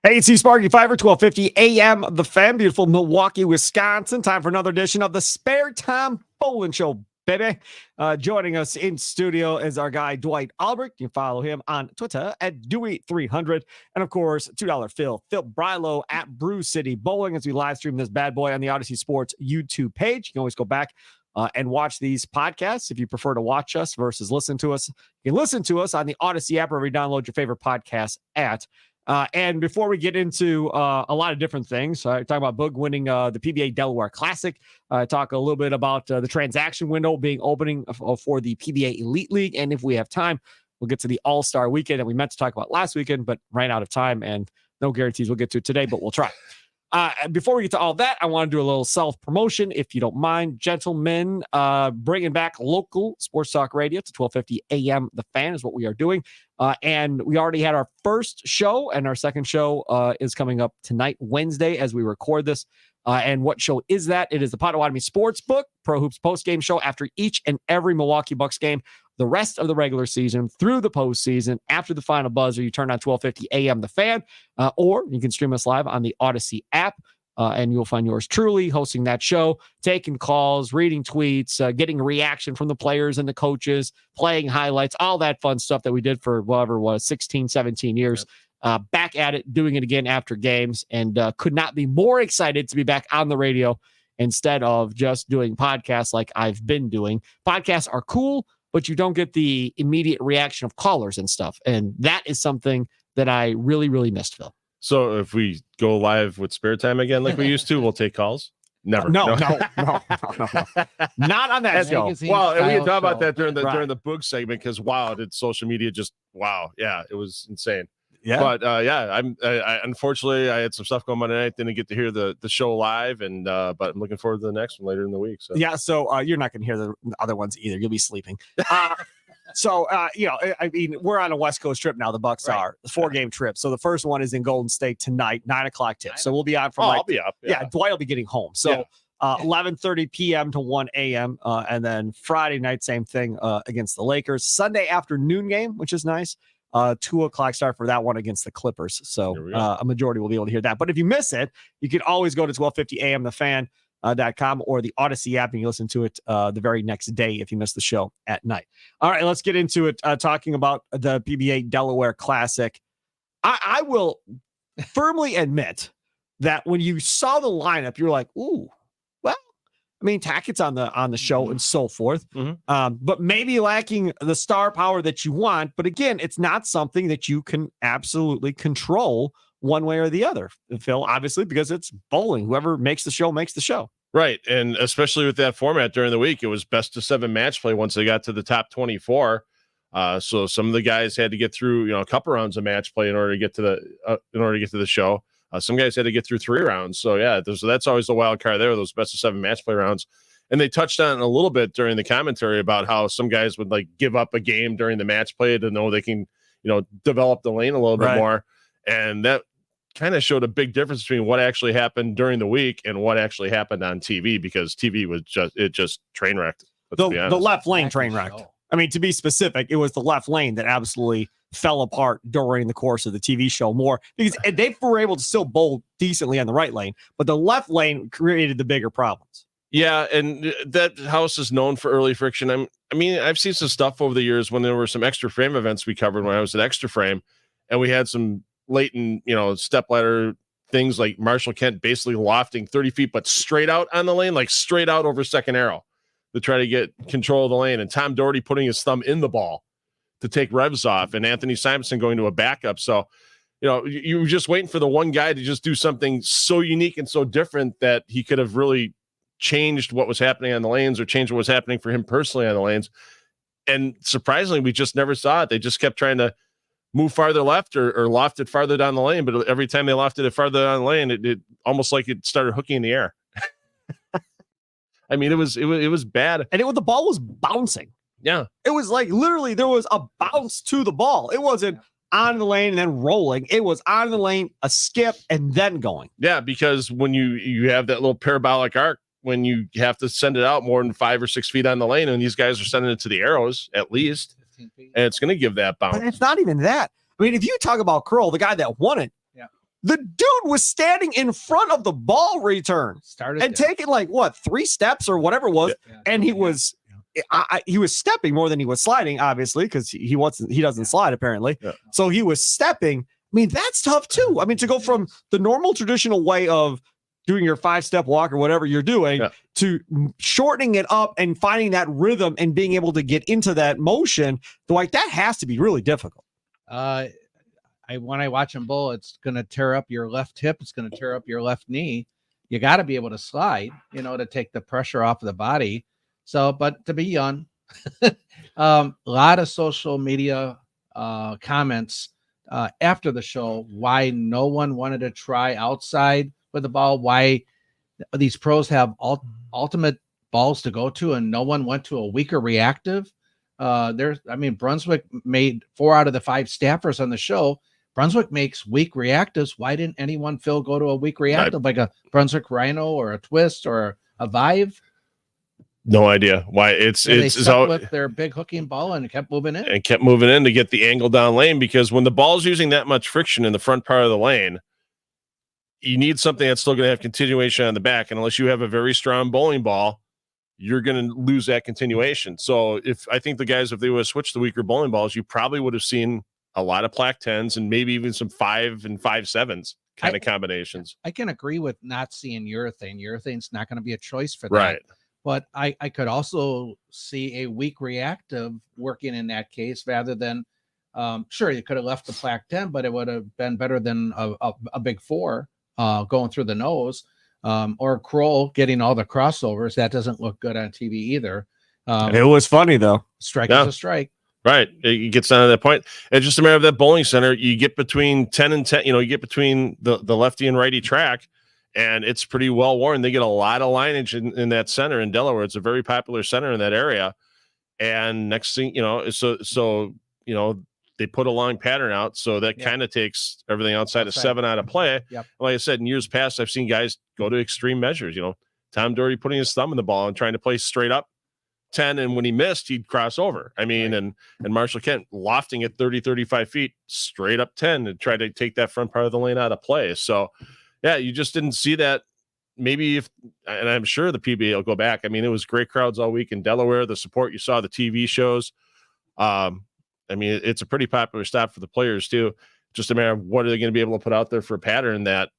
Hey, it's Sparky, Fifer, 1250 a.m. The Fan, beautiful Milwaukee, Wisconsin. Time for another edition of the Spare Time Bowling Show, baby. Joining us in studio is our guy, Dwight Albrecht. You can follow him on Twitter at Dewey300. And, of course, $2 Phil Brylow at Brew City Bowling as we live stream this bad boy on the Odyssey Sports YouTube page. You can always go back and watch these podcasts if you prefer to watch us versus listen to us. You can listen to us on the Odyssey app or download your favorite podcast at. And before we get into a lot of different things, talk about Boog winning the PBA Delaware Classic, talk a little bit about the transaction window being opening for the PBA Elite League. And if we have time, we'll get to the All-Star weekend that we meant to talk about last weekend, but ran out of time and no guarantees we'll get to today, but we'll try. Before we get to all that, I want to do a little self-promotion, if you don't mind, gentlemen. Bringing back local sports talk radio to 1250 a.m. The Fan is what we are doing. And we already had our first show, and our second show is coming up tonight, Wednesday, as we record this. And what show is that? It is the Potawatomi Sportsbook Pro Hoops postgame show after each and every Milwaukee Bucks game. The rest of the regular season through the postseason, after the final buzzer, you turn on 1250 a.m. The Fan, or you can stream us live on the Odyssey app, and you'll find yours truly hosting that show, taking calls, reading tweets, getting a reaction from the players and the coaches, playing highlights, all that fun stuff that we did for whatever it was, 16, 17 years. Back at it, doing it again after games, and could not be more excited to be back on the radio instead of just doing podcasts like I've been doing. Podcasts are cool, but you don't get the immediate reaction of callers and stuff. And that is something that I really, really missed, Phil. So if we go live with Spare Time again, like we used to, we'll take calls? Never. No. Not on that show. Well, and we had talked about that during the Boog segment because, wow, did social media just, wow. Yeah, it was insane. Yeah. But, I unfortunately, I had some stuff going on tonight. Didn't get to hear the show live, and but I'm looking forward to the next one later in the week. So. Yeah, so you're not going to hear the other ones either. You'll be sleeping. I mean, we're on a West Coast trip now. The Bucks are a 4-game trip. So the first one is in Golden State tonight, 9:00 tip. So we'll be on from I'll be up. Yeah, Dwight will be getting home. So 11:30 p.m. to 1 a.m. And then Friday night, same thing against the Lakers. Sunday afternoon game, which is nice. 2:00 start for that one against the Clippers. So a majority will be able to hear that. But if you miss it, you can always go to 1250 a.m. The Fan. .com or the Odyssey app, and you listen to it the very next day if you miss the show at night. All right, let's get into it. Talking about the PBA Delaware Classic. I will firmly admit that when you saw the lineup, you're like, ooh, well, I mean, Tackett's on the show and so forth, but maybe lacking the star power that you want. But again, it's not something that you can absolutely control one way or the other, Phil, obviously, because it's bowling. Whoever makes the show makes the show. Right. And especially with that format during the week, it was best of 7 match play once they got to the top 24. So some of the guys had to get through, a couple rounds of match play in order to get to the show. Some guys had to get through 3 rounds. So that's always the wild card there, those best of 7 match play rounds. And they touched on it a little bit during the commentary about how some guys would like give up a game during the match play to know they can, develop the lane a little bit more. And that kind of showed a big difference between what actually happened during the week and what actually happened on TV, because TV was just train wrecked. The left lane train wrecked. I mean, to be specific, it was the left lane that absolutely fell apart during the course of the TV show more, because they were able to still bowl decently on the right lane, but the left lane created the bigger problems. Yeah, and that house is known for early friction. I've seen some stuff over the years when there were some extra frame events we covered when I was at Extra Frame, and we had some latent, step ladder things like Marshall Kent basically lofting 30 feet, but straight out on the lane, like straight out over second arrow to try to get control of the lane. And Tom Doherty putting his thumb in the ball to take revs off, and Anthony Simonson going to a backup. So, you were just waiting for the one guy to just do something so unique and so different that he could have really changed what was happening on the lanes or changed what was happening for him personally on the lanes. And surprisingly, we just never saw it. They just kept trying to move farther left or loft it farther down the lane. But every time they lofted it farther down the lane, it almost like it started hooking in the air. I mean, it was bad. And the ball was bouncing. Yeah. It was like literally there was a bounce to the ball. It wasn't on the lane and then rolling. It was on the lane, a skip, and then going. Yeah, because when you have that little parabolic arc, when you have to send it out more than 5 or 6 feet on the lane, and these guys are sending it to the arrows at least, and it's going to give that bounce. But it's not even that. I mean, if you talk about Krol, the guy that won it, The dude was standing in front of the ball return and taking like 3 steps or whatever it was, and he was stepping more than he was sliding, obviously, because he doesn't slide apparently. Yeah. So he was stepping. I mean, that's tough too. I mean, to go from the normal traditional way of doing your 5-step walk or whatever you're doing to shortening it up and finding that rhythm and being able to get into that motion, Dwight, that has to be really difficult. When I watch him bowl, it's going to tear up your left hip. It's going to tear up your left knee. You got to be able to slide, to take the pressure off of the body. So, but to be young, a lot of social media comments after the show, why no one wanted to try outside with the ball, why these pros have ultimate balls to go to and no one went to a weaker reactive. Brunswick made 4 out of the 5 staffers on the show. Brunswick makes weak reactives. Why didn't anyone, Phil, go to a weak reactive like a Brunswick Rhino or a Twist or a Vive? No idea why it's with their big hooking ball and kept moving in to get the angle down lane, because when the ball's using that much friction in the front part of the lane, you need something that's still going to have continuation on the back. And unless you have a very strong bowling ball, you're going to lose that continuation. So I think the guys, if they would have switched the weaker bowling balls, you probably would have seen a lot of plaque 10s and maybe even some 5 and 5/7s kind of combinations. I can agree with not seeing urethane. Urethane's not going to be a choice for that. Right. But I could also see a weak reactive working in that case rather than, sure, you could have left the plaque 10, but it would have been better than a big 4 going through the nose. Or Krol getting all the crossovers. That doesn't look good on TV either. It was funny, though. Strike is a strike. Right. It gets down to that point. It's just a matter of that bowling center. You get between 10 and 10, you get between the lefty and righty track, and it's pretty well worn. They get a lot of lineage in that center in Delaware. It's a very popular center in that area. And next thing, they put a long pattern out. So that kind of takes everything outside of 7 out of play. Yep. Like I said, in years past, I've seen guys go to extreme measures. Tom Doherty putting his thumb in the ball and trying to play straight up 10, and when he missed, he'd cross over. And Marshall Kent lofting it 30, 35 feet straight up 10 to try to take that front part of the lane out of play. So, yeah, you just didn't see that. Maybe and I'm sure the PBA will go back. I mean, it was great crowds all week in Delaware. The support you saw, the TV shows. It's a pretty popular stop for the players too. Just a matter of what are they going to be able to put out there for a pattern that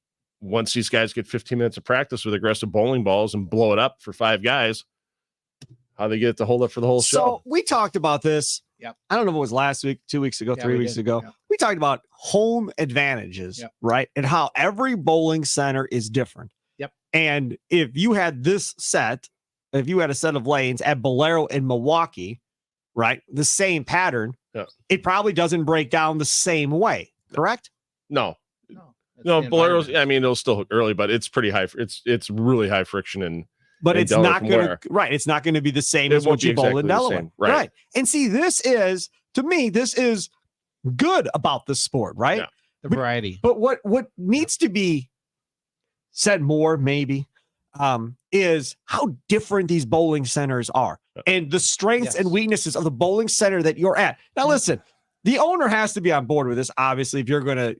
once these guys get 15 minutes of practice with aggressive bowling balls and blow it up for 5 guys, how they get it to hold up for the whole show. So we talked about this. Yep. I don't know if it was last week, 2 weeks ago, 3 weeks ago. Yep. We talked about home advantages, right? And how every bowling center is different. Yep. And if you had a set of lanes at Brylow in Milwaukee, right, the same pattern, it probably doesn't break down the same way, correct? No, Bolero's, it'll still hook early, but it's pretty high. It's really high friction but it's not going to, right. It's not going to be the same as what you bowl in Delaware. Right. And see, to me, this is good about the sport, right? Yeah. The variety. But what needs to be said more, maybe, is how different these bowling centers are and the strengths and weaknesses of the bowling center that you're at. Now, listen, the owner has to be on board with this. Obviously, if you're going to,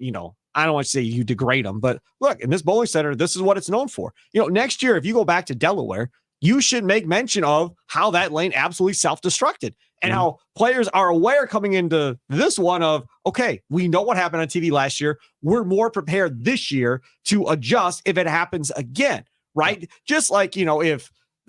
I don't want to say you degrade them, but look, in this bowling center, this is what it's known for. Next year, if you go back to Delaware, you should make mention of how that lane absolutely self-destructed and how players are aware coming into this one of, okay, we know what happened on TV last year. We're more prepared this year to adjust if it happens again, right? Just like,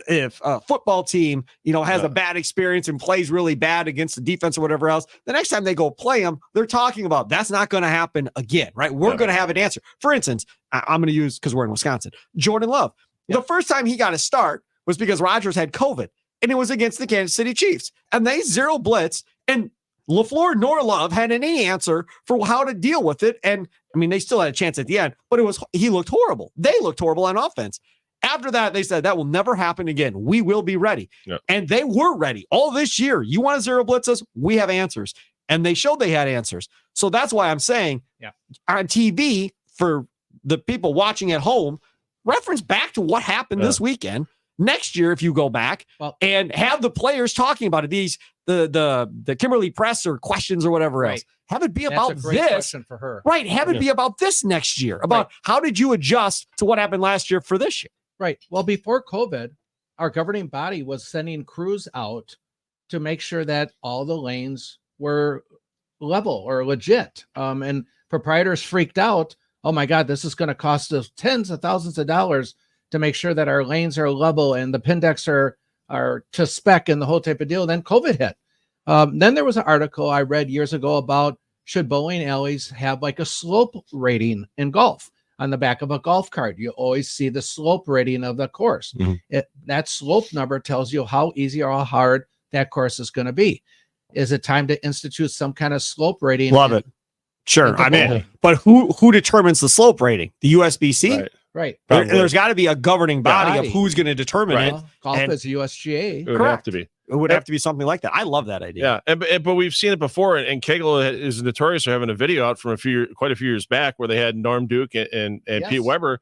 if a football team, has a bad experience and plays really bad against the defense or whatever else, the next time they go play them, they're talking about that's not going to happen again, right? We're going to have an answer. For instance, I'm going to use, because we're in Wisconsin, Jordan Love. The first time he got a start was because Rodgers had COVID, and it was against the Kansas City Chiefs, and they 0 blitz, and LaFleur nor Love had any answer for how to deal with it. And they still had a chance at the end, but he looked horrible. They looked horrible on offense. After that, they said that will never happen again. We will be ready. Yep. And they were ready all this year. You want to 0 blitz us? We have answers. And they showed they had answers. So that's why I'm saying on TV, for the people watching at home, reference back to what happened this weekend. Next year, if you go back and have the players talking about it, the Kimberly Press or questions or whatever else, Have it be That's about a great this. question for her. Right. Have it be about this next year, about how did you adjust to what happened last year for this year? Right. Well, before COVID, our governing body was sending crews out to make sure that all the lanes were level or legit. And proprietors freaked out. Oh my God, this is going to cost us tens of thousands of dollars to make sure that our lanes are level and the pin decks are to spec and the whole type of deal. Then COVID hit. Then there was an article I read years ago about should bowling alleys have like a slope rating in golf on the back of a golf cart. You always see the slope rating of the course. That slope number tells you how easy or how hard that course is going to be. Is it time to institute some kind of slope rating? Love it. Sure. I'm in. But who determines the slope rating? The USBC? Right. There's got to be a governing body of who's going to determine it. Golf is USGA. It would have to be. It would have to be something like that. I love that idea. Yeah, but we've seen it before, and Kegel is notorious for having a video out from quite a few years back where they had Norm Duke and Pete Weber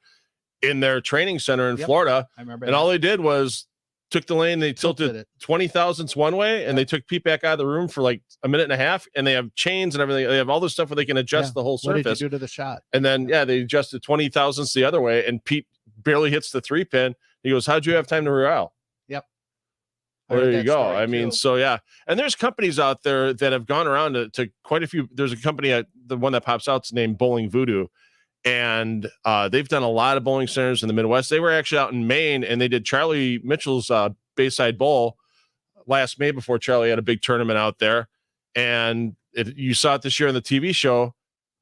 in their training center in Florida. I remember. And all they did was took the lane, they tilted 20 thousandths one way, and they took Pete back out of the room for like a minute and a half, and they have chains and everything. They have all this stuff where they can adjust the whole surface. What did you do to the shot? And then, they adjusted 20 thousandths the other way, and Pete barely hits the 3-pin. He goes, how'd you have time to reroute? Well, there you go. I mean, and there's companies out there that have gone around to quite a few. There's a company, the one that pops out is named Bowling Voodoo, and they've done a lot of bowling centers in the Midwest. They were actually out in Maine, and they did Charlie Mitchell's Bayside Bowl last May before Charlie had a big tournament out there. And you saw it this year on the TV show.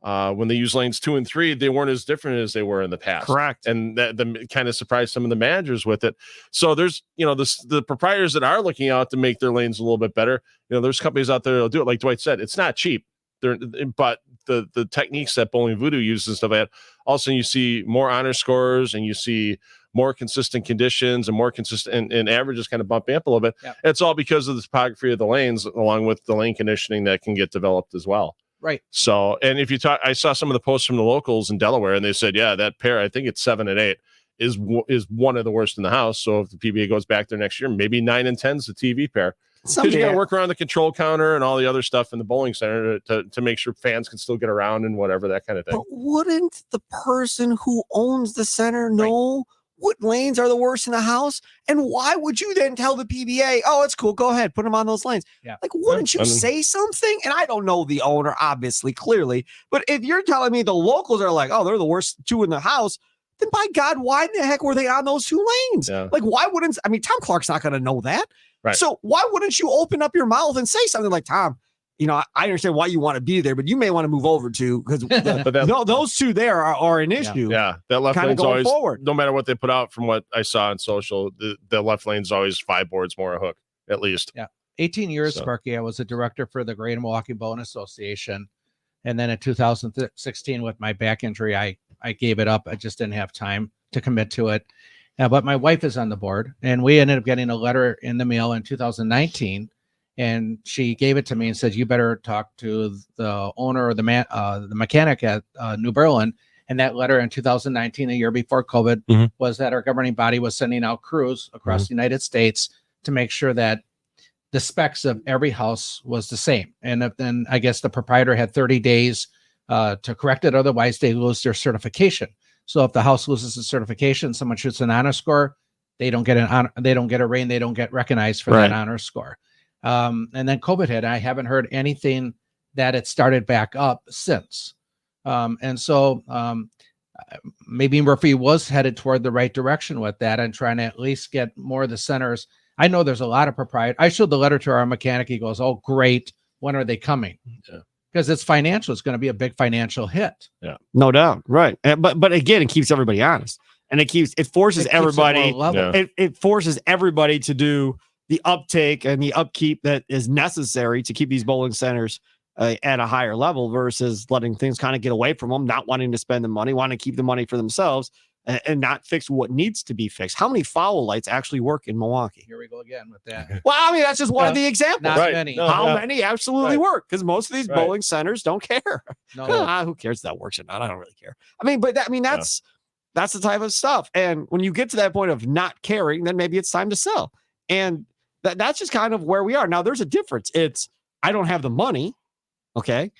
When they use lanes 2 and 3, they weren't as different as they were in the past. Correct. And that kind of surprised some of the managers with it. So there's, the proprietors that are looking out to make their lanes a little bit better. There's companies out there that'll do it. Like Dwight said, it's not cheap. But the techniques that Bowling Voodoo uses and stuff like that, also you see more honor scores and you see more consistent conditions and more consistent and averages kind of bumping up a little bit. Yeah. It's all because of the topography of the lanes, along with the lane conditioning that can get developed as well. Right. So, and if you talk, I saw some of the posts from the locals in Delaware, and they said, that pair, I think it's 7 and 8, is one of the worst in the house. So if the PBA goes back there next year, maybe 9 and 10 is the TV pair. Because you got to work around the control counter and all the other stuff in the bowling center to make sure fans can still get around and whatever, that kind of thing. But wouldn't the person who owns the center know what lanes are the worst in the house? And why would you then tell the PBA, oh, it's cool, go ahead, put them on those lanes? Yeah. Like, wouldn't you say something? And I don't know the owner, obviously, clearly, but if you're telling me the locals are like, oh, they're the worst 2 in the house, then by God, why in the heck were they on those 2 lanes? Yeah. Like, why wouldn't, Tom Clark's not going to know that. Right. So why wouldn't you open up your mouth and say something like, Tom, I understand why you want to be there, but you may want to move over to, because those 2 there are an issue. Yeah. That left lane's always forward. No matter what they put out, from what I saw on social, the left lane's always 5 boards more a hook, at least. Yeah. 18 years, Sparky. I was a director for the Greater Milwaukee Bowling Association. And then in 2016, with my back injury, I gave it up. I just didn't have time to commit to it. But my wife is on the board, and we ended up getting a letter in the mail in 2019. And she gave it to me and said, you better talk to the owner or the mechanic at New Berlin. And that letter in 2019, a year before COVID, was that our governing body was sending out crews across the United States to make sure that the specs of every house was the same. And then I guess the proprietor had 30 days to correct it. Otherwise, they lose their certification. So if the house loses its certification, someone shoots an honor score, they don't get they don't get a rating, they don't get recognized for that honor score. And then COVID hit. I haven't heard anything that it started back up since. And so maybe Murphy was headed toward the right direction with that and trying to at least get more of the centers. I know there's a lot of proprietors. I showed the letter to our mechanic. He goes, oh, great. When are they coming? Yeah. Because it's financial. It's going to be a big financial hit. Yeah, no doubt. Right. But again, it keeps everybody honest, and it forces everybody. It forces everybody to do the uptake and the upkeep that is necessary to keep these bowling centers at a higher level versus letting things kind of get away from them, not wanting to spend the money, wanting to keep the money for themselves and not fix what needs to be fixed. How many foul lights actually work in Milwaukee? Here we go again with that. Well, that's just one of the examples. Not many. How many absolutely work? Because most of these bowling centers don't care. No. Who cares if that works or not? I don't really care. That's the type of stuff. And when you get to that point of not caring, then maybe it's time to sell. And that's just kind of where we are. Now, there's a difference. It's, I don't have the money. Okay.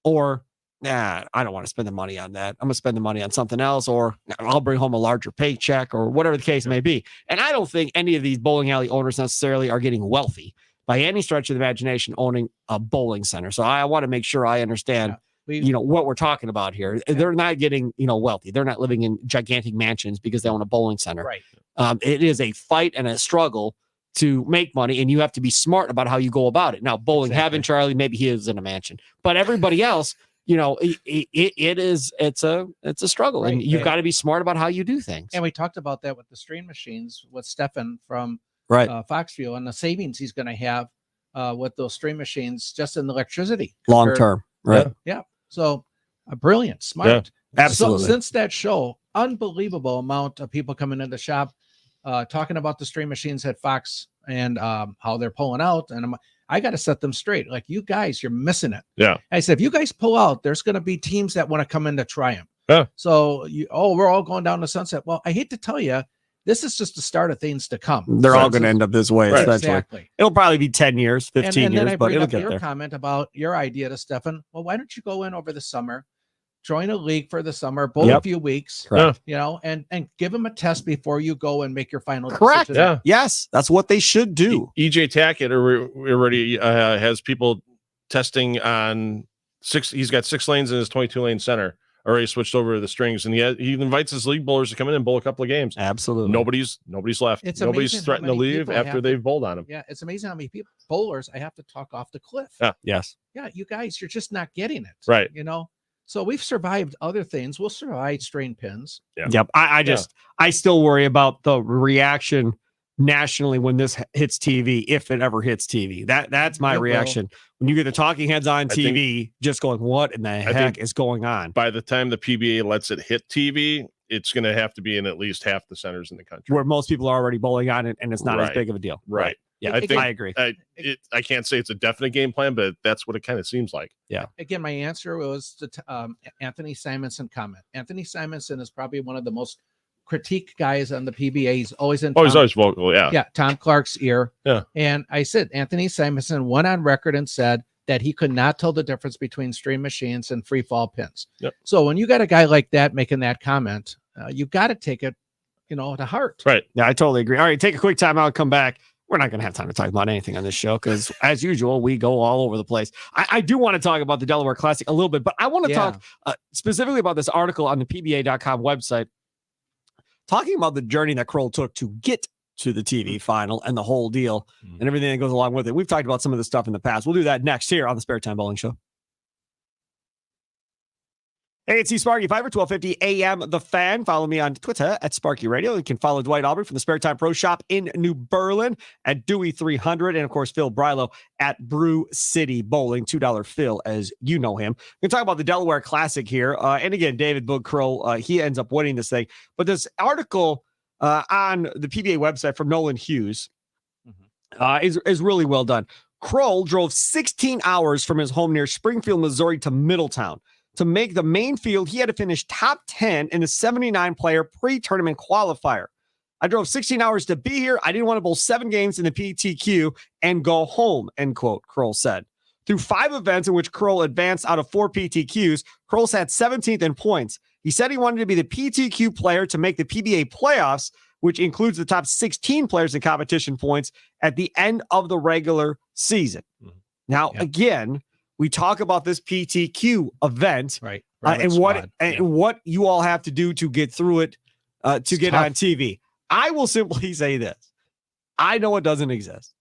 Or, nah, I don't want to spend the money on that. I'm going to spend the money on something else, or I'll bring home a larger paycheck, or whatever the case may be. And I don't think any of these bowling alley owners necessarily are getting wealthy by any stretch of the imagination owning a bowling center. So I want to make sure I understand, what we're talking about here. They're not getting, wealthy. They're not living in gigantic mansions because they own a bowling center. Right. It is a fight and a struggle to make money, and you have to be smart about how you go about it. Now, bowling, having Charlie, maybe he is in a mansion, but everybody else, it's a struggle, and you've got to be smart about how you do things. And we talked about that with the stream machines with Stefan from Foxview, and the savings he's going to have with those stream machines just in electricity long term. Right. Yeah. So brilliant, smart. Yeah, absolutely. So, since that show, unbelievable amount of people coming in the shop talking about the stream machines at Fox and how they're pulling out. And I got to set them straight. Like, you guys, you're missing it. Yeah. I said, if you guys pull out, there's going to be teams that want to come in to try them. Yeah. So we're all going down to sunset. Well, I hate to tell you, this is just the start of things to come. They're all going to end up this way. Right. Exactly. It'll probably be 10 years, 15 and years, then I but bring it'll up get your there. comment about your idea to Stefan. Well, why don't you go in over the summer, join a league for the summer, bowl a few weeks, Correct. And give them a test before you go and make your final Correct. decision. Yeah. Yes, that's what they should do. EJ Tackett already has people testing on 6. He's got 6 lanes in his 22-lane center. Already switched over to the strings, and he invites his league bowlers to come in and bowl a couple of games. Absolutely. Nobody's left. Nobody's threatened to leave after they've bowled on him. Yeah, it's amazing how many bowlers I have to talk off the cliff. Yeah. Yes. Yeah, you guys, you're just not getting it. Right. So we've survived other things. We'll survive strain pins. Yeah. Yep. I still worry about the reaction nationally when this hits TV, if it ever hits TV. That's my reaction. When you get the talking heads on TV, just going, what in the heck is going on? By the time the PBA lets it hit TV, it's going to have to be in at least half the centers in the country, where most people are already bowling on it, and it's not as big of a deal. Right. Yeah, I agree. I can't say it's a definite game plan, but that's what it kind of seems like. Yeah. Again, my answer was the Anthony Simonson comment. Anthony Simonson is probably one of the most critique guys on the PBA. He's always in. He's always vocal. Yeah. Yeah. Tom Clark's ear. Yeah. And I said, Anthony Simonson went on record and said that he could not tell the difference between stream machines and free fall pins. Yep. So when you got a guy like that making that comment, you got to take it, to heart. Right. Yeah, I totally agree. All right. Take a quick time out. Come back. We're not going to have time to talk about anything on this show because, as usual, we go all over the place. I do want to talk about the Delaware Classic a little bit, but I want to talk specifically about this article on the PBA.com website, talking about the journey that Krol took to get to the TV final and the whole deal and everything that goes along with it. We've talked about some of the stuff in the past. We'll do that next here on the Spare Time Bowling Show. Hey, it's Sparky, Fifer, 1250 AM The Fan. Follow me on Twitter at Sparky Radio. You can follow Dwight Albrecht from the Spare Time Pro Shop in New Berlin at Dewey 300. And, of course, Phil Brylow at Brew City Bowling, $2 Phil, as you know him. We're going to talk about the Delaware Classic here. And, again, David Boog Krol, he ends up winning this thing. But this article on the PBA website from Nolan Hughes is really well done. Krol drove 16 hours from his home near Springfield, Missouri to Middletown. To make the main field, he had to finish top 10 in the 79-player pre-tournament qualifier. I drove 16 hours to be here. I didn't want to bowl 7 games in the PTQ and go home, end quote, Krol said. Through 5 events in which Krol advanced out of 4 PTQs, Krol sat 17th in points. He said he wanted to be the PTQ player to make the PBA playoffs, which includes the top 16 players in competition points at the end of the regular season. Now, again, we talk about this PTQ event, right? And what you all have to do to get through it, to get on TV. I will simply say this. I know it doesn't exist.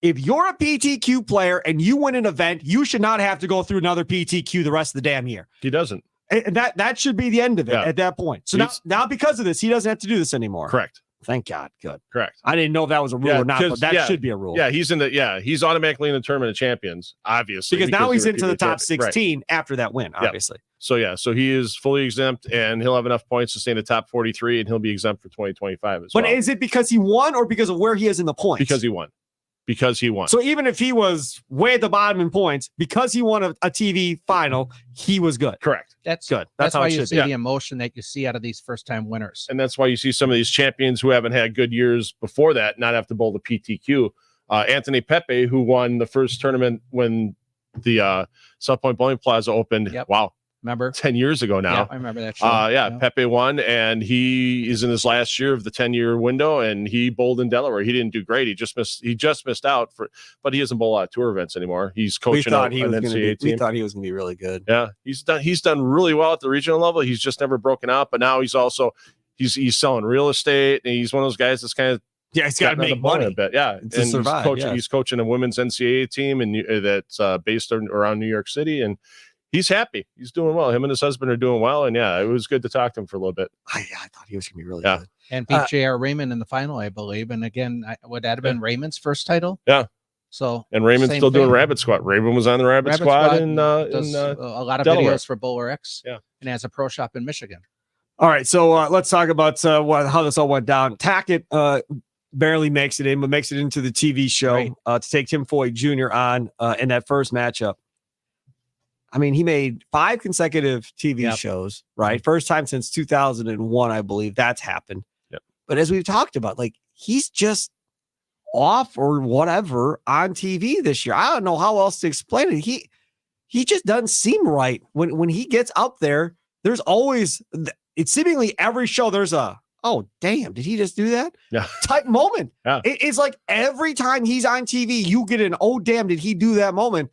If you're a PTQ player and you win an event, you should not have to go through another PTQ the rest of the damn year. He doesn't. And that should be the end of it at that point. So now because of this, he doesn't have to do this anymore. Correct. Thank God. Good. Correct. I didn't know if that was a rule or not, but that should be a rule. Yeah, he's automatically in the tournament of champions, obviously. Because now he's into the top 16 after that win, obviously. So he is fully exempt, and he'll have enough points to stay in the top 43, and he'll be exempt for 2025 as well. But is it because he won or because of where he is in the points? Because he won. So even if he was way at the bottom in points, because he won a TV final, he was good. Correct. That's good. That's how you see the emotion that you see out of these first-time winners. And that's why you see some of these champions who haven't had good years before that not have to bowl the PTQ. Anthony Pepe, who won the first tournament when the South Point Bowling Plaza opened. Yep. Wow. Remember 10 years ago now. Yeah, I remember that show. Pepe won, and he is in his last year of the 10-year window, and he bowled in Delaware. He didn't do great. He just missed out but he doesn't bowl a lot of tour events anymore. He's coaching an NCAA team. We thought he was going to be really good. Yeah, he's done really well at the regional level. He's just never broken out, but now he's also he's selling real estate, and he's one of those guys that's kind of he's got to make money a bit. Yeah, to survive. He's coaching a women's NCAA team and that's based around New York City, and he's happy. He's doing well. Him and his husband are doing well. And it was good to talk to him for a little bit. I thought he was going to be really good. And beat J.R. Raymond in the final, I believe. And again, would that have been Raymond's first title? Yeah. So and Raymond's still doing Rabbit Squad. Raymond was on the Rabbit Squad in does a lot of Delaware. videos for Bowler X. Yeah. And has a pro shop in Michigan. All right. So let's talk about how this all went down. Tackett barely makes it in, but makes it into the TV show to take Tim Foy Jr. on in that first matchup. I mean, he made 5 consecutive TV shows, right? First time since 2001, I believe that's happened. Yep. But as we've talked about, like, he's just off or whatever on TV this year. I don't know how else to explain it. He just doesn't seem right when he gets up there. There's always, it's seemingly every show there's a, oh, damn, did he just do that? Yeah. Type moment. Yeah. It's like every time he's on TV, you get an, oh, damn, did he do that moment?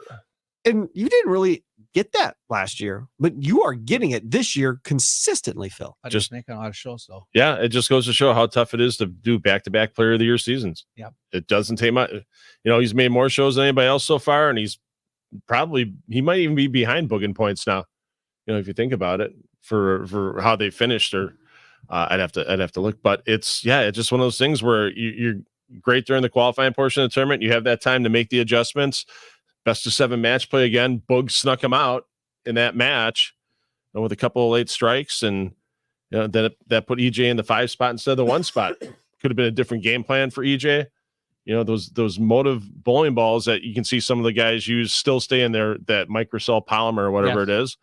And you didn't really get that last year, but you are getting it this year consistently, Phil. I just making a lot of shows, though. Yeah, it just goes to show how tough it is to do back-to-back Player of the Year seasons. Yep. It doesn't take much. He's made more shows than anybody else so far, and he might even be behind Boog in points now. If you think about it, for how they finished, or I'd have to look, but it's just one of those things where you're great during the qualifying portion of the tournament. You have that time to make the adjustments. Best of 7 match play again. Boog snuck him out in that match with a couple of late strikes, and then that put EJ in the 5 spot instead of the 1 spot. Could have been a different game plan for EJ. Those motive bowling balls that you can see some of the guys use still stay in there, that microcell polymer or whatever it is,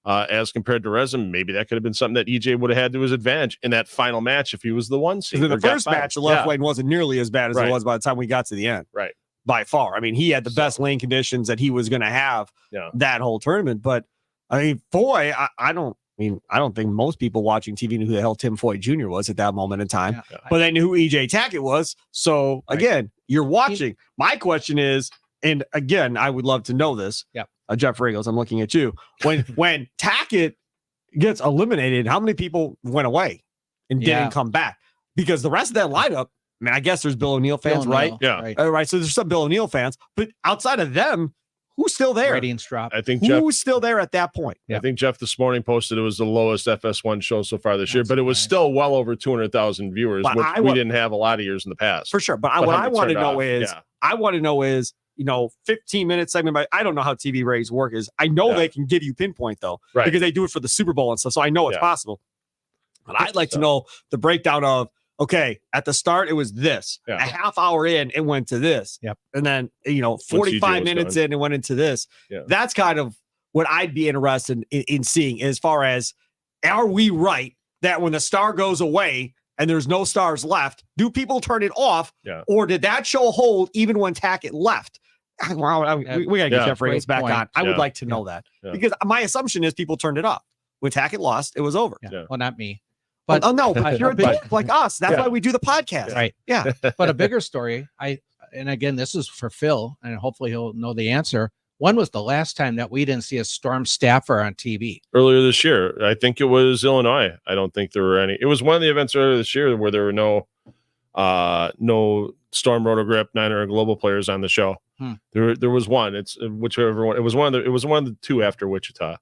as compared to resin. Maybe that could have been something that EJ would have had to his advantage in that final match if he was the 1 seed. In the first match, the left lane wasn't nearly as bad as it was by the time we got to the end. Right. By far. I mean, he had the best lane conditions that he was going to have that whole tournament. But I mean, Foy, I don't think most people watching TV knew who the hell Tim Foy Jr. was at that moment in time, but they knew who EJ Tackett was. So again, you're watching. My question is, and again, I would love to know this. Yep. Jeff Regals, I'm looking at you. When Tackett gets eliminated, how many people went away and didn't come back? Because the rest of that lineup, I mean, I guess there's Bill O'Neill fans, right? Yeah. Right. So there's some Bill O'Neill fans, but outside of them, who's still there? Ratings drop. I think who's still there at that point? I think Jeff this morning posted it was the lowest FS1 show so far this year, but it was still well over 200,000 viewers, which we didn't have a lot of years in the past. For sure. But what I want to know is, 15-minute segment. I don't know how TV ratings work. I know they can give you pinpoint though, because they do it for the Super Bowl and stuff. So I know it's possible. But I'd like to know the breakdown of, okay, at the start, it was this. A half hour in, it went to this. Yep. And then, 45 minutes in, it went into this. Yeah. That's kind of what I'd be interested in seeing as far as, are we right that when the star goes away and there's no stars left, do people turn it off? Yeah. Or did that show hold even when Tackett left? Wow, we got to get Jeff Regals back on. I would like to know that. Because my assumption is people turned it off. When Tackett lost, it was over. Yeah. Well, not me. But you're a big like us. That's why we do the podcast. Right. Yeah. But a bigger story, and again, this is for Phil, and hopefully he'll know the answer. When was the last time that we didn't see a Storm staffer on TV? Earlier this year. I think it was Illinois. I don't think there were any. It was one of the events earlier this year where there were no Storm Rotogrip Niner Global players on the show. There was one. It's whichever one. It was one of the 2 after Wichita.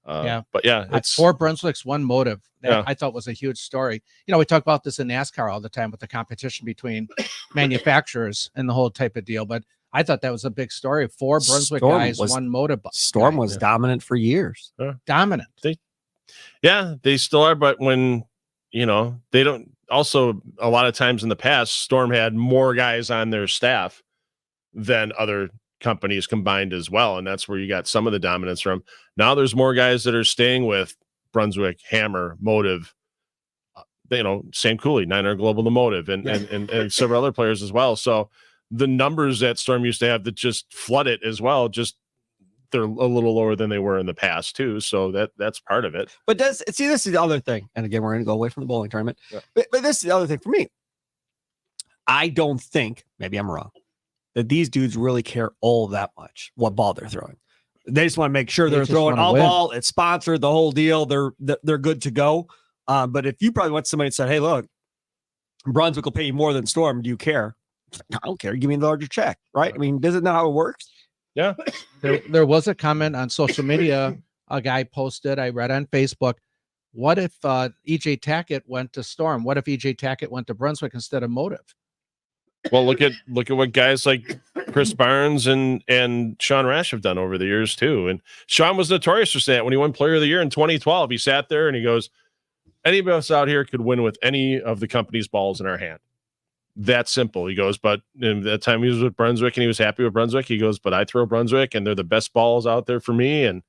But it's 4 Brunswicks, 1 motive. That I thought was a huge story. We talk about this in NASCAR all the time with the competition between manufacturers and the whole type of deal. But I thought that was a big story. 4 Brunswick guys, 1 motive. Storm was dominant for years. Dominant. They still are. But when, they don't, also a lot of times in the past, Storm had more guys on their staff than other companies combined as well, and that's where you got some of the dominance from. Now there's more guys that are staying with Brunswick, Hammer, Motive, Sam Cooley, Niner Global, the Motive, and several other players as well. So the numbers that Storm used to have that just flood it as well, just they're a little lower than they were in the past too. So that's part of it. But this is the other thing. And again, we're going to go away from the bowling tournament. Yeah. But this is the other thing for me. I don't think, maybe I'm wrong, that these dudes really care all that much what ball they're throwing. They just want to make sure they're throwing all ball. It's sponsored, the whole deal. They're good to go. But if you probably went to somebody and said, hey, look, Brunswick will pay you more than Storm. Do you care? I don't care. Give me the larger check, right? I mean, isn't that how it works? Yeah. There was a comment on social media. A guy posted, I read on Facebook, what if EJ Tackett went to Storm? What if EJ Tackett went to Brunswick instead of Motive? Well, look at what guys like Chris Barnes and Sean Rash have done over the years too. And Sean was notorious for saying that when he won Player of the Year in 2012. He sat there and he goes, "Any of us out here could win with any of the company's balls in our hand." That simple. He goes, but in that time he was with Brunswick and he was happy with Brunswick. He goes, but I throw Brunswick and they're the best balls out there for me. And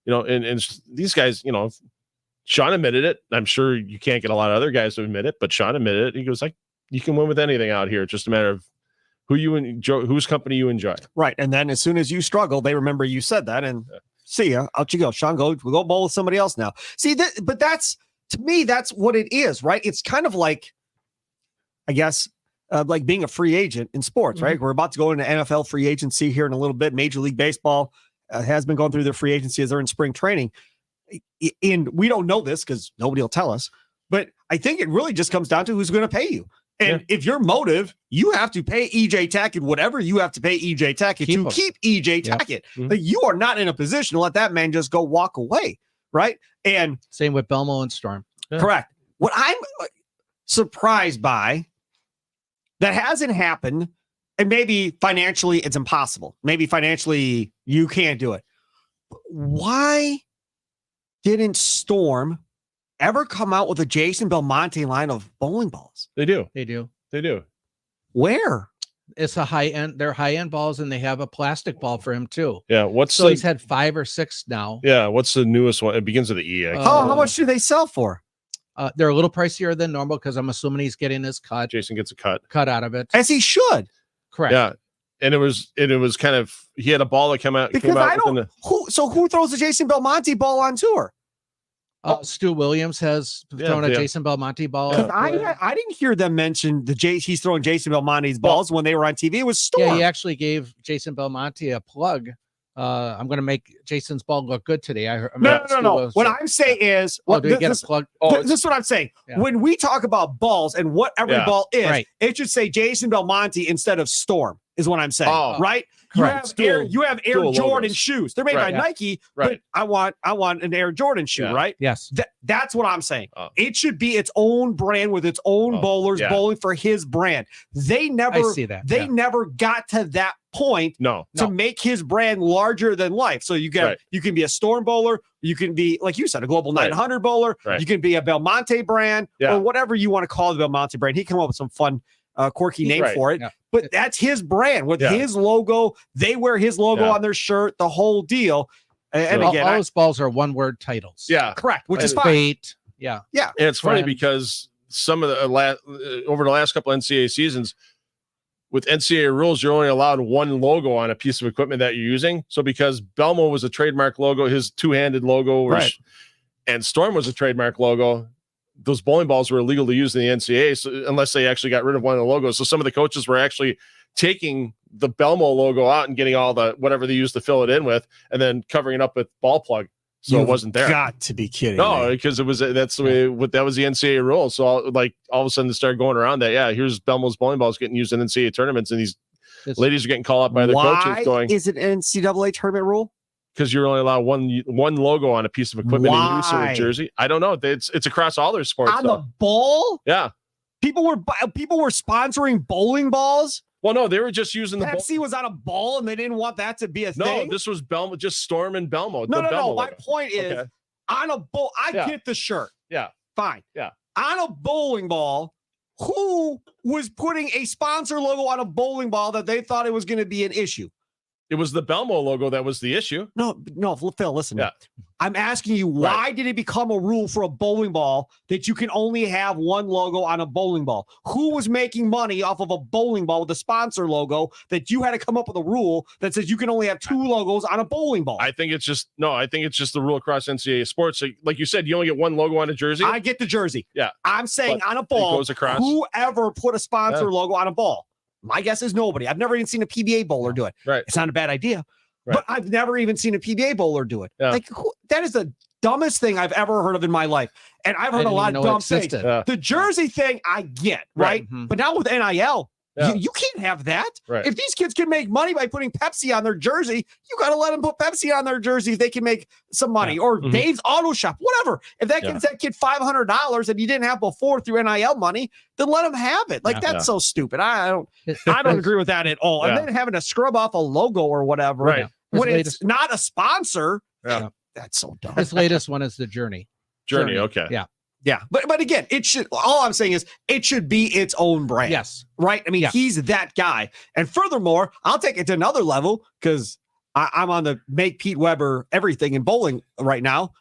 and these guys, Sean admitted it. I'm sure you can't get a lot of other guys to admit it, but Sean admitted it. He goes, like, you can win with anything out here. It's just a matter of who you enjoy, whose company you enjoy. Right. And then as soon as you struggle, they remember you said that and see ya. Out you go. Sean, we'll go bowl with somebody else now. See, but that's, to me, that's what it is, right? It's kind of like, I guess, like being a free agent in sports, right? We're about to go into NFL free agency here in a little bit. Major League Baseball has been going through their free agency as they're in spring training. And we don't know this because nobody will tell us, but I think it really just comes down to who's going to pay you. And if your Motive, you have to pay EJ Tackett whatever you have to pay EJ Tackett to keep EJ Tackett. Like, you are not in a position to let that man just go walk away, right? And same with Belmo and Storm. Correct. What I'm surprised by that hasn't happened, and maybe financially it's impossible. Maybe financially you can't do it. But why didn't Storm ever come out with a Jason Belmonte line of bowling balls? They do. Where? It's a high end. They're high end balls, and they have a plastic ball for him too. Yeah. He's had 5 or 6 now. Yeah. What's the newest one? It begins with the E. How much do they sell for? They're a little pricier than normal because I'm assuming he's getting his cut. Jason gets a cut out of it, as he should. Correct. Yeah. And it was kind of, he had a ball that came out. Because I don't. Who throws the Jason Belmonte ball on tour? Stu Williams has thrown a Jason Belmonte ball. I didn't hear them mention he's throwing Jason Belmonte's balls when they were on TV. It was Storm. Yeah, he actually gave Jason Belmonte a plug. I'm going to make Jason's ball look good today. No. What I'm saying is, do we get a plug? This is what I'm saying. Yeah. When we talk about balls and what every ball is, it should say Jason Belmonte instead of Storm, is what I'm saying. Right? You have Air Jordan shoes. They're made by Nike, but I want an Air Jordan shoe, right? Yes. That's what I'm saying. It should be its own brand with its own bowlers bowling for his brand. They never never got to that point to make his brand larger than life. So you can be a Storm bowler, you can be, like you said, a Global 900 bowler, you can be a Belmonte brand or whatever you want to call the Belmonte brand. He came up with some fun quirky name for it. But that's his brand with his logo. They wear his logo on their shirt, the whole deal. And again, all those balls are one-word titles. Yeah, correct. Which is fate. Yeah. And it's funny because some of the over the last couple of NCAA seasons, with NCAA rules, you're only allowed one logo on a piece of equipment that you're using. So because Belmo was a trademark logo, his two-handed logo, and Storm was a trademark logo, those bowling balls were illegal to use in the NCAA unless they actually got rid of one of the logos. So some of the coaches were actually taking the Belmo logo out and getting all the whatever they used to fill it in with, and then covering it up with ball plug, so it wasn't there. Got to be kidding! No, because it was that's the way. That was the NCAA rule. So all of a sudden, they started going around that. Yeah, here's Belmo's bowling balls getting used in NCAA tournaments, and these ladies are getting called up by their coaches. Going, is it an NCAA tournament rule? Because you're only allowed one logo on a piece of equipment in use in New Jersey. I don't know. It's across all their sports. On the ball? Yeah. People were sponsoring bowling balls. Well, no, they were just using the Pepsi was on a ball and they didn't want that to be a thing. No, this was Belmo, just Storm and Belmo. No. My point is on a bowl. I get the shirt. Yeah. Fine. Yeah. On a bowling ball, who was putting a sponsor logo on a bowling ball that they thought it was going to be an issue? It was the Belmo logo that was the issue. No, Phil, listen. Yeah. I'm asking you, why did it become a rule for a bowling ball that you can only have one logo on a bowling ball? Who was making money off of a bowling ball with a sponsor logo that you had to come up with a rule that says you can only have 2 logos on a bowling ball? I think it's just the rule across NCAA sports. So, like you said, you only get one logo on a jersey. I get the jersey. Yeah. I'm saying But on a ball, goes across. whoever put a sponsor logo on a ball. My guess is nobody. I've never even seen a PBA bowler do it. Right. It's not a bad idea. Right. But I've never even seen a PBA bowler do it. Yeah. Like that is the dumbest thing I've ever heard of in my life. And I've heard a lot of dumb things. Yeah. The jersey thing, I get, right? Mm-hmm. But now with NIL, Yeah. you can't have that. Right. If these kids can make money by putting Pepsi on their jersey, you got to let them put Pepsi on their jersey if they can make some money. Or Dave's Auto Shop, whatever. If that gets that kid $500 that he didn't have before through NIL money, then let him have it. Like that's so stupid. I don't agree with that at all. And then having to scrub off a logo or whatever. Right. When it's not a sponsor, that's so dumb. This latest one is the Journey. Journey. Okay. Yeah. Yeah. But again, it should, all I'm saying is it should be its own brand. Yes. Right. I mean, he's that guy. And furthermore, I'll take it to another level because I'm on the make Pete Weber everything in bowling right now.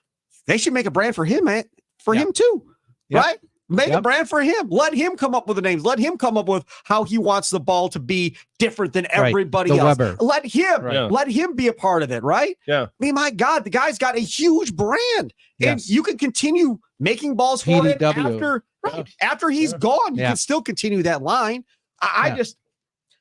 They should make a brand for him, man. For him too. Right. Make a brand for him. Let him come up with the names. Let him come up with how he wants the ball to be different than everybody else. Weber. Let him be a part of it, right? Yeah. I mean, my God, the guy's got a huge brand. And you can continue making balls for him after he's gone. You can still continue that line. I just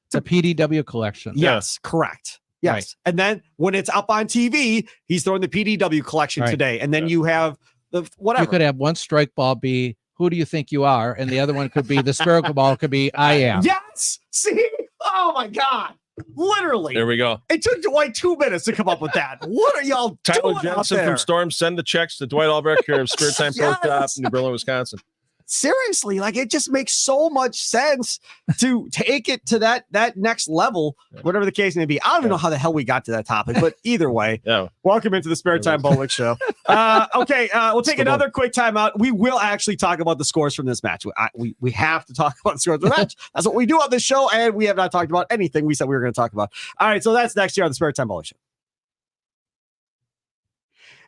it's a PDW collection. Yes, correct. Yes. Right. And then when it's up on TV, he's throwing the PDW collection today. And then you have the whatever. You could have one strike ball be who do you think you are? And the other one could be the spherical ball could be I am. Yes. See? Oh my God. Literally. There we go. It took Dwight 2 minutes to come up with that. What are y'all Tyler doing Jensen out there? from Storm, send the checks to Dwight Albrecht here of Spare Time Pro Shop in New Berlin, Wisconsin. Seriously, like it just makes so much sense to take it to that next level, whatever the case may be. I don't even know how the hell we got to that topic, but either way, welcome into the Spare Time Bowling Show. Okay, we'll take another quick timeout. We will actually talk about the scores from this match. We have to talk about the scores of the match. That's what we do on this show, and we have not talked about anything we said we were going to talk about. All right, so that's next year on the Spare Time Bowling Show.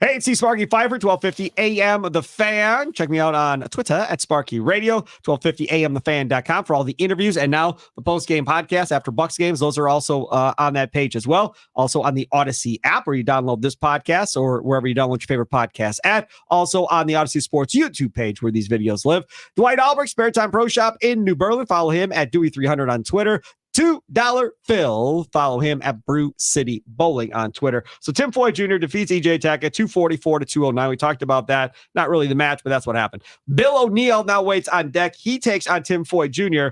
Hey, it's Sparky Fifer, 1250 AM The Fan. Check me out on Twitter at Sparky Radio, 1250 AMTheFan.com for all the interviews. And now the post-game podcast after Bucks games. Those are also on that page as well. Also on the Odyssey app where you download this podcast or wherever you download your favorite podcast at. Also on the Odyssey Sports YouTube page where these videos live. Dwight Albrecht, Spare Time Pro Shop in New Berlin. Follow him at Dewey300 on Twitter. $2 Phil. Follow him at Brew City Bowling on Twitter. So Tim Foy Jr. defeats EJ Tackett 244-209. We talked about that. Not really the match, but that's what happened. Bill O'Neill now waits on deck. He takes on Tim Foy Jr.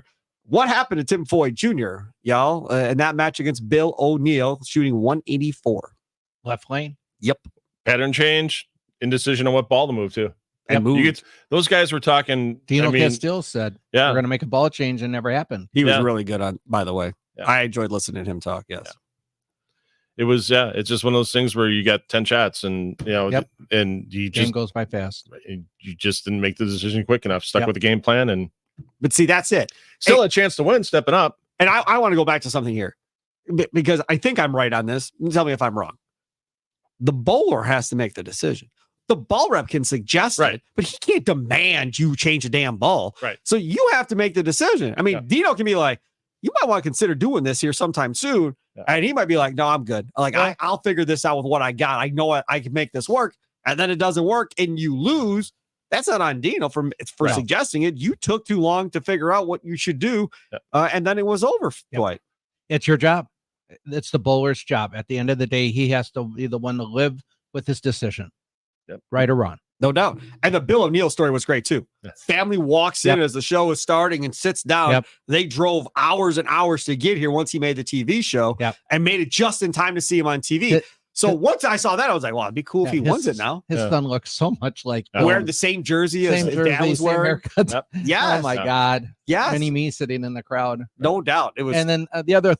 What happened to Tim Foy Jr., y'all, in that match against Bill O'Neill, shooting 184? Left lane. Yep. Pattern change, indecision on what ball to move to. And those guys were talking. Dino Castile said, we're going to make a ball change and never happened. He was really good on, by the way. Yeah. I enjoyed listening to him talk. Yes. Yeah. It was, it's just one of those things where you got 10 shots and, and you just game goes by fast. You just didn't make the decision quick enough, stuck with the game plan. But see, that's it. Still a chance to win, stepping up. And I want to go back to something here because I think I'm right on this. Tell me if I'm wrong. The bowler has to make the decision. The ball rep can suggest it, but he can't demand you change a damn ball. Right. So you have to make the decision. I mean, Dino can be like, you might want to consider doing this here sometime soon. Yeah. And he might be like, no, I'm good. Like, I'll figure this out with what I got. I know I can make this work. And then it doesn't work and you lose. That's not on Dino for suggesting it. You took too long to figure out what you should do. And then it was over, Dwight. It's your job. It's the bowler's job. At the end of the day, he has to be the one to live with his decision. Right or wrong. No doubt. And the Bill O'Neill story was great too. Family walks in as the show is starting and sits down. They drove hours and hours to get here once he made the TV show and made it just in time to see him on TV. So once I saw that, I was like, wow, it'd be cool if he wins it now. His son looks so much like wearing the same jersey as his dad was wearing. Yeah. Oh my God. Yeah. Mini me sitting in the crowd. No doubt. It was. And then the other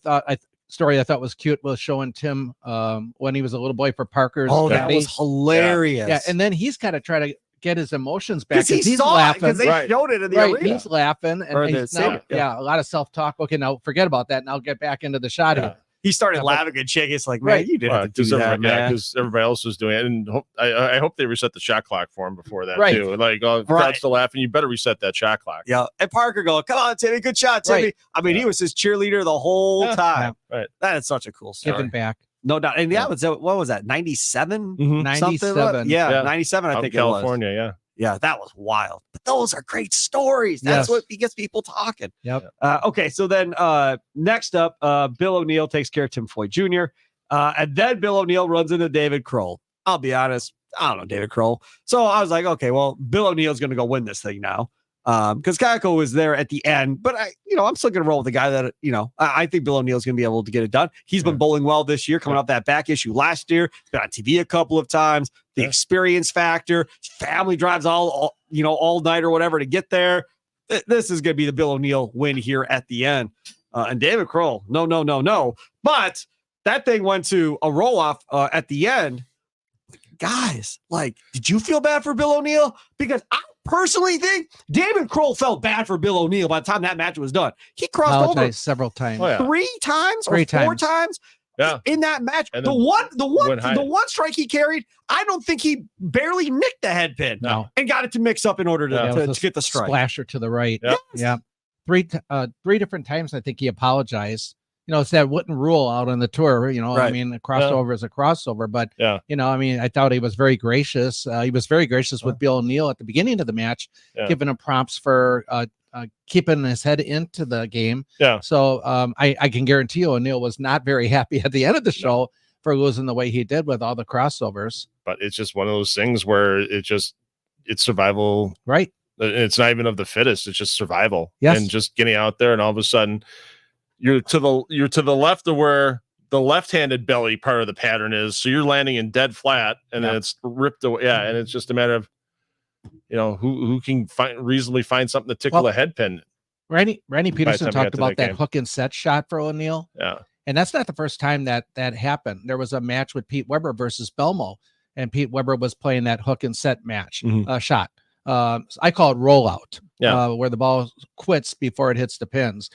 story I thought was cute was showing Tim when he was a little boy for Parker's. Oh, that was hilarious. Yeah, and then he's got to try to get his emotions back because he's laughing because they showed it in the arena. He's laughing and he's a lot of self-talk. Okay, now forget about that. Now get back into the shot here. he started laughing and shaking. It's like, man, you didn't have to do that, man. Because everybody else was doing it. And I hope they reset the shot clock for him before that, Right. too. Like, the crowd's still laughing. You better reset that shot clock. Yeah. And Parker going, come on, Timmy. Good shot, Timmy. Right. I mean, he was his cheerleader the whole time. Right. That is such a cool story. Giving back. No doubt. And that was, what was that, 97? 97. Yeah, 97, I think California, it was. Yeah, that was wild. But those are great stories. That's what gets people talking. Yep. Okay, so then next up, Bill O'Neill takes care of Tim Foy Jr. And then Bill O'Neill runs into David Krol. I'll be honest, I don't know David Krol. So I was like, okay, well, Bill O'Neill's going to go win this thing now. Because Kayako was there at the end, but I'm still gonna roll with the guy that I think Bill O'Neill's gonna be able to get it done. He's been bowling well this year, coming off that back issue last year. Been on TV a couple of times. The experience factor, family drives all night or whatever to get there. This is gonna be the Bill O'Neill win here at the end. And David Krol, no. But that thing went to a roll off at the end. Guys, did you feel bad for Bill O'Neill? Because I personally think David Krol felt bad for Bill O'Neill by the time that match was done. He crossed over several times. 3 times or 4 times in that match. And the one strike he carried, I don't think he barely nicked the head pin and got it to mix up in order to get the strike. Splasher to the right. Yep. Yeah. 3 different times I think he apologized. It's that wooden rule out on the tour, I mean, a crossover is a crossover, but, I thought he was very gracious. He was very gracious with Bill O'Neill at the beginning of the match, giving him prompts for keeping his head into the game. Yeah. So I can guarantee you O'Neill was not very happy at the end of the show for losing the way he did with all the crossovers. But it's just one of those things where it's survival. Right. It's not even of the fittest. It's just survival. Yes. And just getting out there and all of a sudden, you're to the left of where the left-handed belly part of the pattern is, so you're landing in dead flat, and then it's ripped away. Yeah, and it's just a matter of who can reasonably find something to tickle a head pin. Randy Peterson talked about that hook and set shot for O'Neill. Yeah, and that's not the first time that happened. There was a match with Pete Weber versus Belmo, and Pete Weber was playing that hook and set match shot. I call it rollout. Where the ball quits before it hits the pins.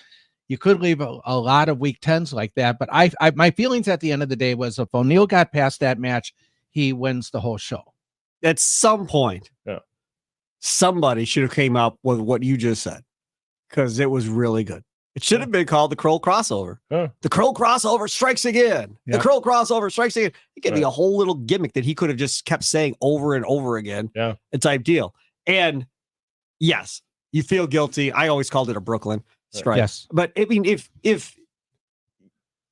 You could leave a lot of weak 10s like that, but I my feelings at the end of the day was if O'Neill got past that match, he wins the whole show. At some point, somebody should have came up with what you just said, because it was really good. It should have been called the Krol crossover. The Krol crossover strikes again. The Krol crossover strikes again. It could be a whole little gimmick that he could have just kept saying over and over again. Yeah, a type deal. And yes, you feel guilty. I always called it a Brooklyn strike. Yes. But I mean, if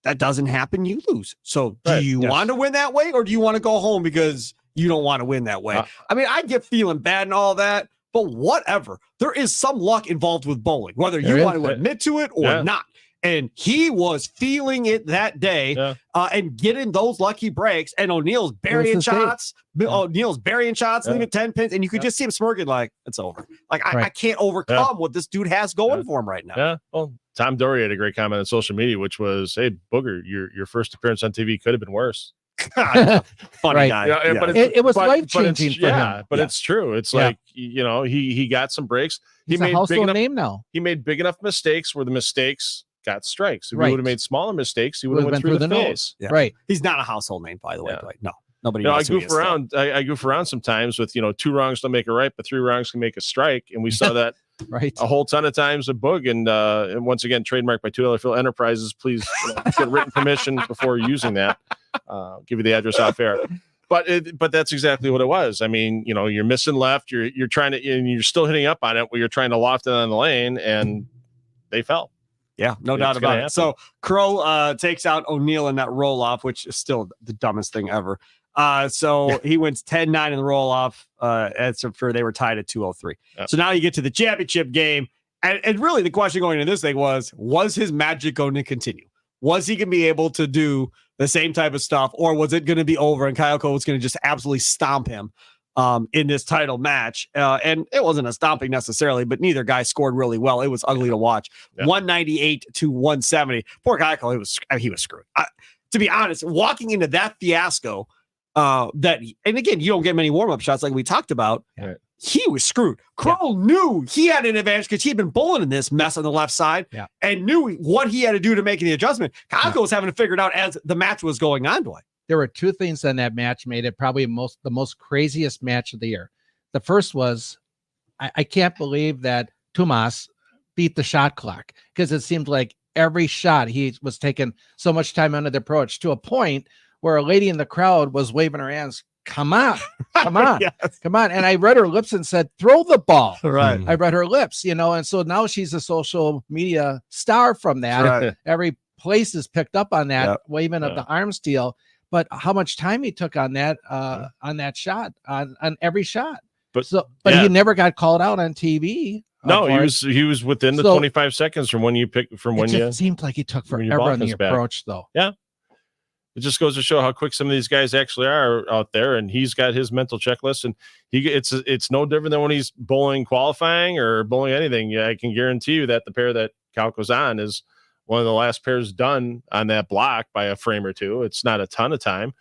that doesn't happen, you lose. So do you want to win that way, or do you want to go home because you don't want to win that way? I mean, I get feeling bad and all that, but whatever. There is some luck involved with bowling, whether you want to admit to it or not. And he was feeling it that day and getting those lucky breaks. And O'Neill's burying shots. O'Neill's burying shots, leaving 10 pins. And you could just see him smirking like, it's over. Like, I can't overcome what this dude has going for him right now. Yeah. Well, Tom Dory had a great comment on social media, which was, hey, Booger, your first appearance on TV could have been worse. Funny guy. Yeah, but it was life-changing for him. But it's true. It's like, he got some breaks. He's a household name now. He made big enough mistakes where the mistakes got strikes. If he would have made smaller mistakes, he would have went through the nose. Yeah. Right. He's not a household name, by the way. Dwight. No, nobody. I goof around. I goof around sometimes with 2 wrongs don't make a right, but 3 wrongs can make a strike, and we saw that a whole ton of times with Boog. And once again, trademarked by $2 Phil Enterprises. Please get written permission before using that. Give you the address off air. But that's exactly what it was. I mean, you're missing left. You're trying to, and you're still hitting up on it where you're trying to loft it on the lane, and they fell. Yeah, no doubt about it. So Krol takes out O'Neill in that roll off, which is still the dumbest thing ever. So he wins 10-9 in the roll off. They were tied at 203. Yep. So now you get to the championship game. And really the question going into this thing was his magic going to continue? Was he going to be able to do the same type of stuff, or was it going to be over and Kayako was going to just absolutely stomp him in this title match? And it wasn't a stomping necessarily, but neither guy scored really well. It was ugly to watch. 198 to 170. Poor Kayako, he was screwed. To be honest, walking into that fiasco, and again, you don't get many warm-up shots like we talked about. he was screwed. Krol knew he had an advantage because he'd been bowling in this mess on the left side and knew what he had to do to make the adjustment. Calco was having to figure it out as the match was going on, Dwight. There were two things in that match made it probably the most craziest match of the year. The first was, I can't believe that Tomas beat the shot clock, because it seemed like every shot he was taking so much time under the approach, to a point where a lady in the crowd was waving her hands. Come on, come on, come on. And I read her lips and said, throw the ball. Right. I read her lips, and so now she's a social media star from that. Right. Every place is picked up on that, waving of the arms deal. But how much time he took on that shot, on every shot. But he never got called out on TV. No, he was within the 25 seconds from when you picked it seemed like he took forever on the approach, though. Yeah. It just goes to show how quick some of these guys actually are out there, and he's got his mental checklist, and it's no different than when he's bowling qualifying or bowling anything. Yeah, I can guarantee you that the pair that Calco's on is one of the last pairs done on that block by a frame or two. It's not a ton of time,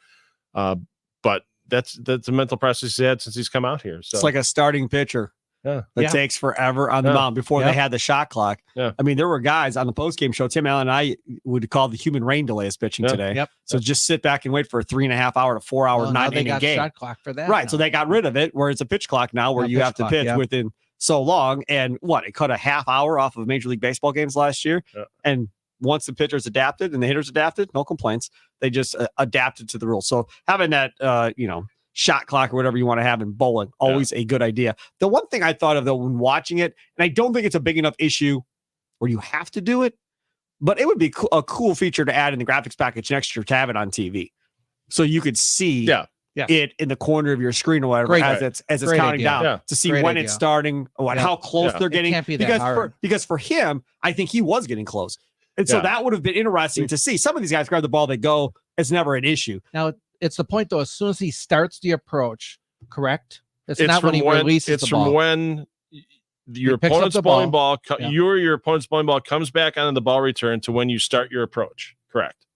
but that's a mental process he had since he's come out here. So it's like a starting pitcher. That takes forever on the mound before they had the shot clock. I mean, there were guys on the postgame show, Tim Allen and I would call the human rain delay as pitching today. So just sit back and wait for a 3.5 hour to 4 hour 9-inning game. Shot clock for that. Right. Now. So they got rid of it, where it's a pitch clock now, where you have to pitch within so long. And it cut a half hour off of Major League Baseball games last year. And once the pitchers adapted and the hitters adapted, no complaints. They just adapted to the rules. So having that, shot clock or whatever you want to have in bowling, always a good idea. The one thing I thought of, though, when watching it, and I don't think it's a big enough issue where you have to do it, but it would be a cool feature to add in the graphics package next year to have it on TV, so you could see it in the corner of your screen or whatever as it's counting down to see when it's starting, how close they're getting. It can't be that hard. Because for him, I think he was getting close, and so that would have been interesting to see. Some of these guys grab the ball, they go. It's never an issue. Now, it's the point, though, as soon as he starts the approach, correct? It's not when he releases the ball. It's from when your opponent's bowling ball, your opponent's bowling ball comes back onto the ball return to when you start your approach, correct?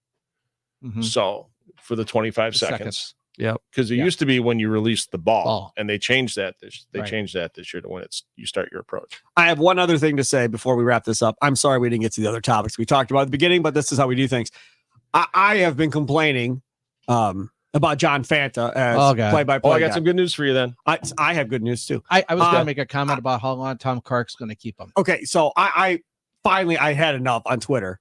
So for the 25 seconds. Because it used to be when you released the ball. And they changed that. They changed that this year to when you start your approach. I have one other thing to say before we wrap this up. I'm sorry we didn't get to the other topics we talked about at the beginning, but this is how we do things. I have been complaining about John Fanta as play-by-play. I got some good news for you then. I have good news too. I was going to make a comment about how long Tom Clark's going to keep him. Okay, so I finally had enough on Twitter.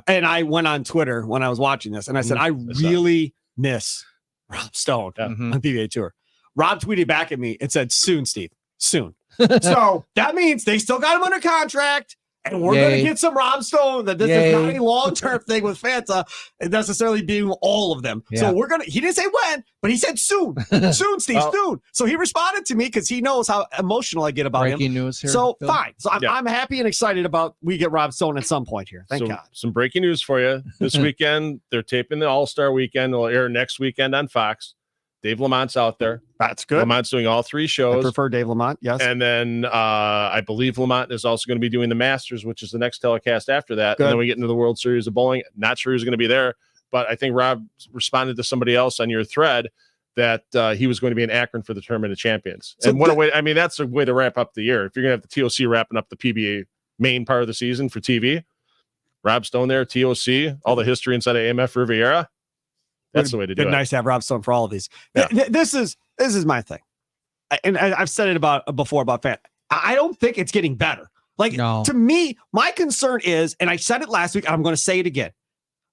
And I went on Twitter when I was watching this, and I said, I really miss Rob Stone on PBA Tour. Rob tweeted back at me and said, soon, Steve, soon. So that means they still got him under contract. And we're going to get some Rob Stone. That this is not a long-term thing with Fanta necessarily being all of them. So we're going to, he didn't say when, but he said soon. Soon, Steve, soon. So he responded to me because he knows how emotional I get about him. Breaking news here. So fine. So I'm happy and excited about we get Rob Stone at some point here. Thank God. Some breaking news for you. This weekend, they're taping the All-Star weekend. It'll air next weekend on Fox. Dave Lamont's out there. That's good. Lamont's doing all 3 shows. I prefer Dave Lamont, yes. And then I believe Lamont is also going to be doing the Masters, which is the next telecast after that. Good. And then we get into the World Series of Bowling. Not sure who's going to be there, but I think Rob responded to somebody else on your thread that he was going to be in Akron for the Tournament of Champions. So and what a way! I mean, that's a way to wrap up the year. If you're going to have the TOC wrapping up the PBA main part of the season for TV, Rob Stone there, TOC, all the history inside of AMF Riviera. That's the way to do it. Nice to have Rob Stone for all of these. Yeah. This is my thing, and I've said it before about Fanta. I don't think it's getting better. To me, my concern is, and I said it last week, and I'm going to say it again.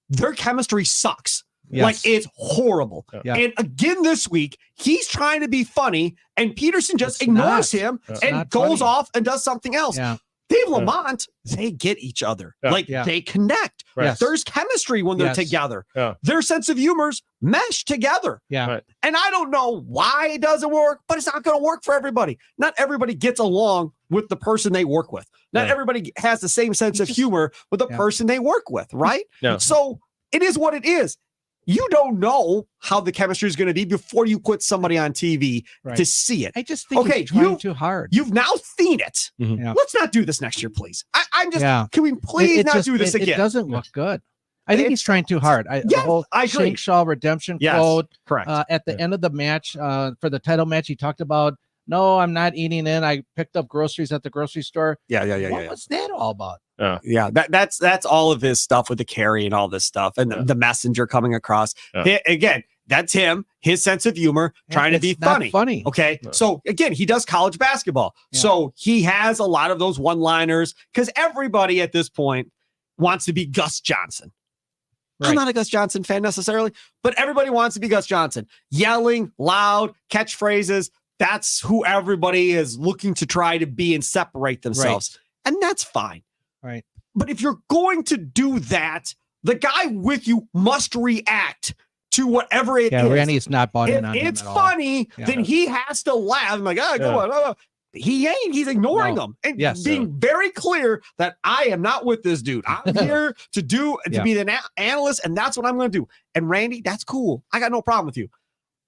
Their chemistry sucks. Yes. It's horrible. Yeah. And again this week, he's trying to be funny, and Peterson just ignores him and goes off and does something else. Yeah. Dave Lamont, they get each other. They connect. Right. There's chemistry when they're together. Yeah. Their sense of humors mesh together. Yeah. Right. And I don't know why it doesn't work, but it's not going to work for everybody. Not everybody gets along with the person they work with. Not everybody has the same sense of humor with the person they work with, right? Yeah. So it is what it is. You don't know how the chemistry is going to be before you put somebody on TV to see it. I just think he's trying too hard. You've now seen it. Mm-hmm. Yeah. Let's not do this next year, please. I'm just, can we please not do this again? It doesn't look good. I think he's trying too hard. The whole Shank Shaw redemption quote. Correct. At the end of the match, for the title match, he talked about No, I'm not eating in. I picked up groceries at the grocery store. Yeah. What was that all about? Yeah, that's all of his stuff with the carry and all this stuff, and the messenger coming across. Again, that's him, his sense of humor, trying to be funny. Okay, so again, he does college basketball, so he has a lot of those one-liners because everybody at this point wants to be Gus Johnson. Right. I'm not a Gus Johnson fan necessarily, but everybody wants to be Gus Johnson, yelling loud catchphrases. That's who everybody is looking to try to be and separate themselves, and that's fine. Right. But if you're going to do that, the guy with you must react to whatever it is. Yeah, Randy's not bought in on If it's him at funny, then he has to laugh. I'm like, go on. He ain't. He's ignoring them and being very clear that I am not with this dude. I'm here to be the analyst, and that's what I'm going to do. And Randy, that's cool. I got no problem with you.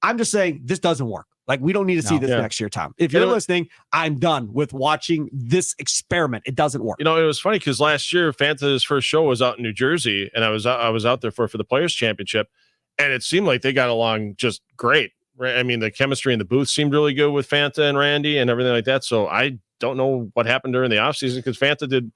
I'm just saying this doesn't work. Like, we don't need to see this next year, Tom. If you're listening, I'm done with watching this experiment. It doesn't work. It was funny because last year, Fanta's first show was out in New Jersey, and I was out there for the Players Championship, and it seemed like they got along just great. Right? I mean, the chemistry in the booth seemed really good with Fanta and Randy and everything like that. So I don't know what happened during the offseason because Fanta did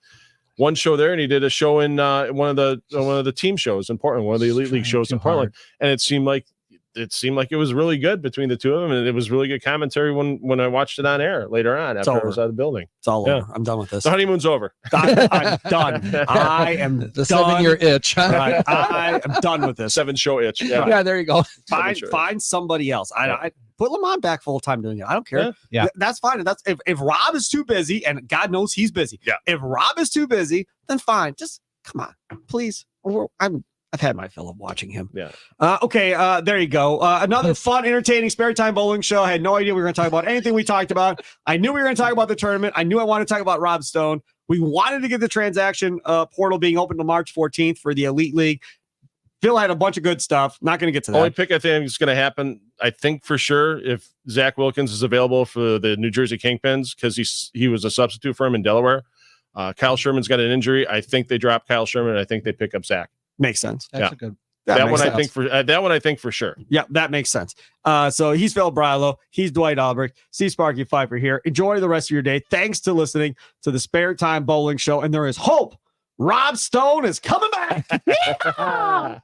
one show there, and he did a show in one of the team shows in Portland, one of the Elite League shows in Portland, and it seemed like it was really good between the two of them, and it was really good commentary when I watched it on air later on after I was out of the building. It's all over. I'm done with this. The honeymoon's over. I'm done. I am the 7-year itch. Right. I am done with this. 7-show itch. Yeah, there you go. Find somebody else. I put Lamont back full time doing it. I don't care. Yeah. That's fine. That's if Rob is too busy, and God knows he's busy. Yeah. If Rob is too busy, then fine. Just come on, please. I've had my fill of watching him. Yeah. Okay. There you go. Another fun, entertaining spare time bowling show. I had no idea we were going to talk about anything we talked about. I knew we were going to talk about the tournament. I knew I wanted to talk about Rob Stone. We wanted to get the transaction portal being open to March 14th for the Elite League. Phil had a bunch of good stuff. Not going to get to that. Only pick I think is going to happen, I think for sure, if Zach Wilkins is available for the New Jersey Kingpins, because he was a substitute for him in Delaware. Kyle Sherman's got an injury. I think they drop Kyle Sherman. I think they pick up Zach. Makes sense. That's a good. That one I think for sure. Yeah, that makes sense. So he's Phil Brylow. He's Dwight Albrecht. See Sparky Fifer here. Enjoy the rest of your day. Thanks to listening to the Spare Time Bowling Show. And there is hope. Rob Stone is coming back. Yeah!